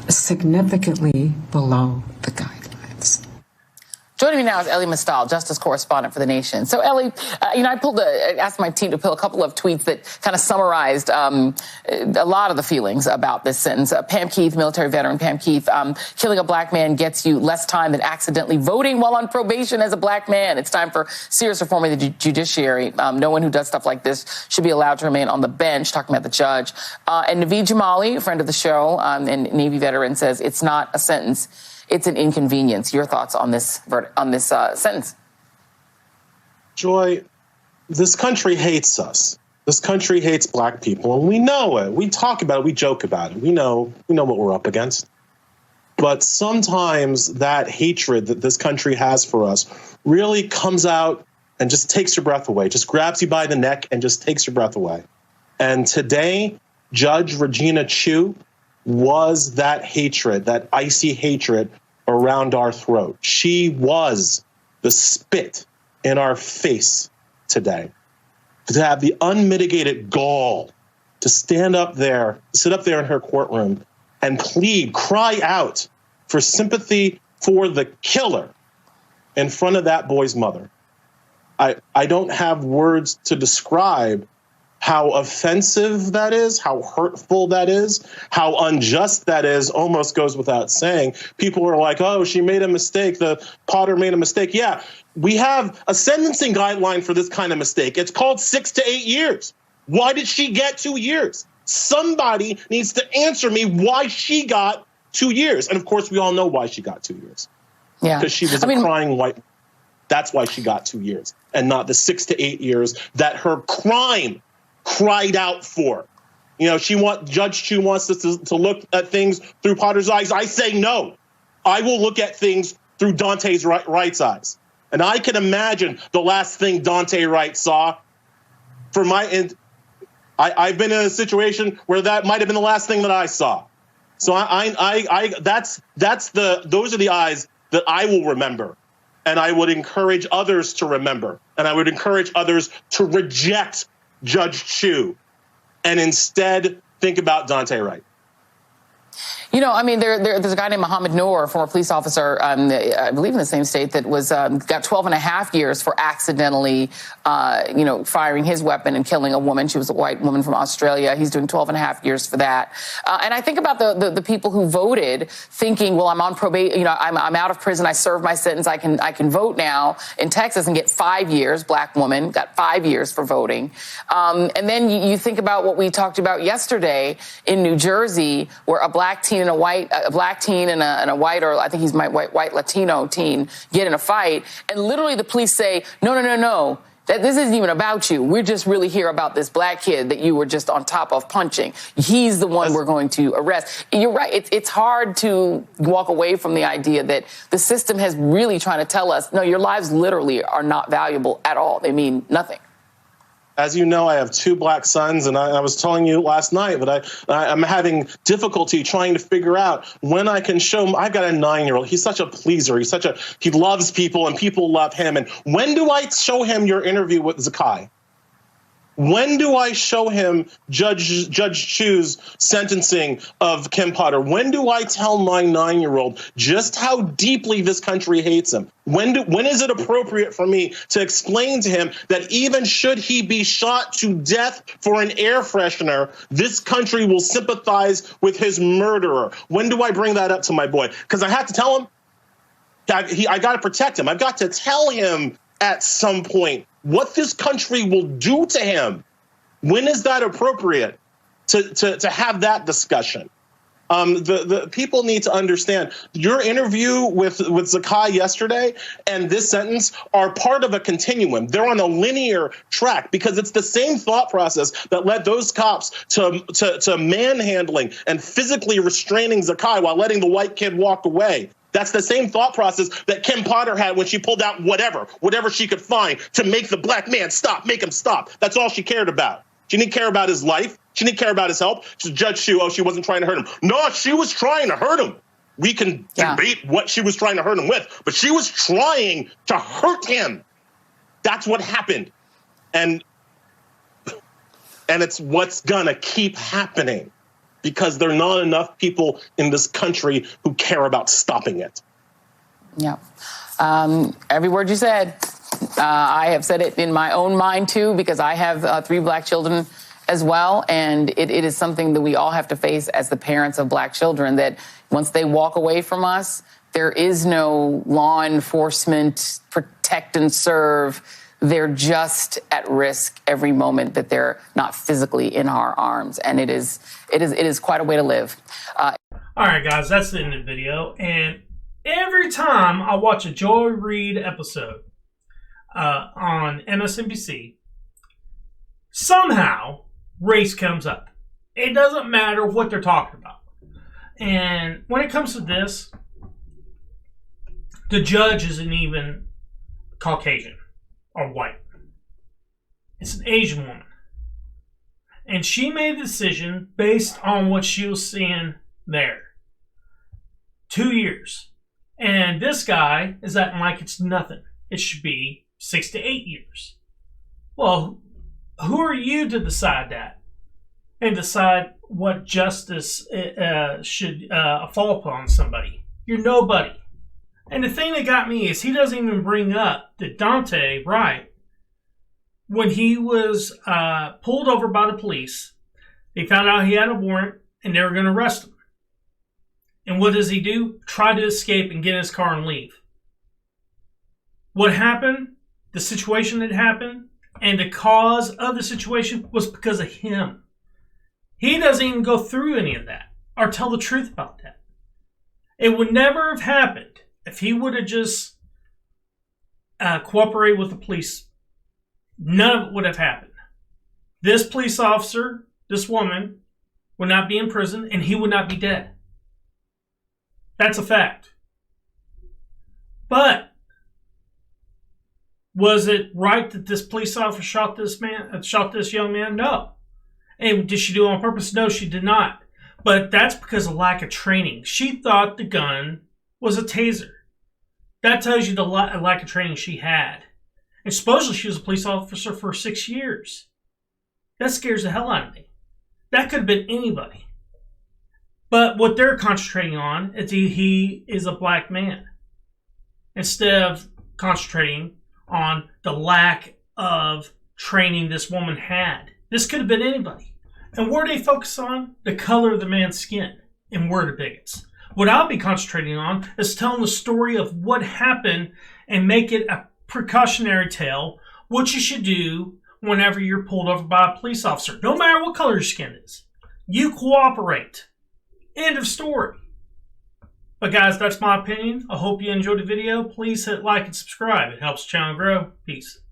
significantly below the guidelines. Joining me now is Elie Mystal, justice correspondent for The Nation. So, Elie, I asked my team to pull a couple of tweets that kind of summarized a lot of the feelings about this sentence. Pam Keith, military veteran Pam Keith, killing a black man gets you less time than accidentally voting while on probation as a black man. It's time for serious reform of the judiciary. No one who does stuff like this should be allowed to remain on the bench, talking about the judge. And Naveed Jamali, a friend of the show and Navy veteran, says it's not a sentence. It's an inconvenience. Your thoughts on this sentence? Joy, this country hates us. This country hates black people, and we know it. We talk about it. We joke about it. We know what we're up against. But sometimes that hatred that this country has for us really comes out and just takes your breath away, just grabs you by the neck and just takes your breath away. And today, Judge Regina Chu was that hatred, that icy hatred around our throat. She was the spit in our face today. To have the unmitigated gall to stand up there, sit up there in her courtroom and plead, cry out for sympathy for the killer in front of that boy's mother. I don't have words to describe how offensive that is, how hurtful that is, how unjust that is, almost goes without saying. People are like, oh, she made a mistake. The Potter made a mistake. Yeah, we have a sentencing guideline for this kind of mistake. It's called 6 to 8 years. Why did she get 2 years? Somebody needs to answer me why she got 2 years. And of course, we all know why she got 2 years. Yeah, because she was a crying white. That's why she got 2 years and not the 6 to 8 years that her crime cried out for. You know, Judge Chu wants us to look at things through Potter's eyes. I say no. I will look at things through Daunte Wright's eyes. And I can imagine the last thing Daunte Wright saw. I've been in a situation where that might have been the last thing that I saw. So those are the eyes that I will remember. And I would encourage others to remember. And I would encourage others to reject Judge Chu and instead think about Daunte Wright. You know, I mean, there's a guy named Muhammad Noor, a former police officer, I believe in the same state, that was got 12 and a half years for accidentally, firing his weapon and killing a woman. She was a white woman from Australia. He's doing 12 and a half years for that. And I think about the people who voted thinking, well, I'm on probation, I'm out of prison. I served my sentence. I can vote now in Texas and get 5 years. Black woman got 5 years for voting. And then you think about what we talked about yesterday in New Jersey, where a black teen and a black teen and a white, or I think he's my white Latino teen, get in a fight, and literally the police say, no, that this isn't even about you. We're just really here about this black kid that you were just on top of punching. He's the one we're going to arrest. You're right. It's hard to walk away from the idea that the system has really trying to tell us, no, your lives literally are not valuable at all. They mean nothing. As you know, I have 2 black sons, and I was telling you last night that I'm having difficulty trying to figure out when I can show him. I've got a 9-year-old. He's such a pleaser. He loves people, and people love him. And when do I show him your interview with Zakai? When do I show him Judge Chu's sentencing of Kim Potter? When do I tell my 9-year-old just how deeply this country hates him? When is it appropriate for me to explain to him that even should he be shot to death for an air freshener, this country will sympathize with his murderer? When do I bring that up to my boy? Because I have to tell him, I got to protect him. I've got to tell him at some point what this country will do to him. When is that appropriate to have that discussion? The people need to understand your interview with Zakai yesterday and this sentence are part of a continuum. They're on a linear track because it's the same thought process that led those cops to manhandling and physically restraining Zakai while letting the white kid walk away. That's the same thought process that Kim Potter had when she pulled out whatever she could find to make the black man stop, make him stop. That's all she cared about. She didn't care about his life. She didn't care about his help. Judge Chu, she wasn't trying to hurt him. No, she was trying to hurt him. We can debate what she was trying to hurt him with, but she was trying to hurt him. That's what happened. And it's what's gonna keep happening. because there are not enough people in this country who care about stopping it. Yeah. Every word you said, I have said it in my own mind, too, because I have 3 black children as well. And it is something that we all have to face as the parents of black children, that once they walk away from us, there is no law enforcement, protect and serve. They're just at risk every moment that they're not physically in our arms. And it is quite a way to live. All right, guys, that's the end of the video. And every time I watch a Joy Reid episode on MSNBC, somehow race comes up. It doesn't matter what they're talking about. And when it comes to this, the judge isn't even Caucasian or white. It's an Asian woman. And she made a decision based on what she was seeing there. 2 years. And this guy is acting like it's nothing. It should be 6 to 8 years. Well, who are you to decide that? And decide what justice should fall upon somebody? You're nobody. And the thing that got me is he doesn't even bring up that Daunte Wright, when he was pulled over by the police, they found out he had a warrant and they were going to arrest him. And what does he do? Try to escape and get in his car and leave. What happened, the situation that happened, and the cause of the situation was because of him. He doesn't even go through any of that or tell the truth about that. It would never have happened if he would have just cooperated with the police. None of it would have happened. This police officer, this woman, would not be in prison and he would not be dead. That's a fact. But was it right that this police officer shot this young man? No. And did she do it on purpose? No, she did not. But that's because of lack of training. She thought the gun was a taser. That tells you the lack of training she had. And supposedly she was a police officer for 6 years. That scares the hell out of me. That could have been anybody. But what they're concentrating on is he is a black man. Instead of concentrating on the lack of training this woman had. This could have been anybody. And where they focus on? The color of the man's skin. And we're the bigots. What I'll be concentrating on is telling the story of what happened and make it a precautionary tale, what you should do whenever you're pulled over by a police officer. No matter what color your skin is. You cooperate. End of story. But guys, that's my opinion. I hope you enjoyed the video. Please hit like and subscribe. It helps the channel grow. Peace.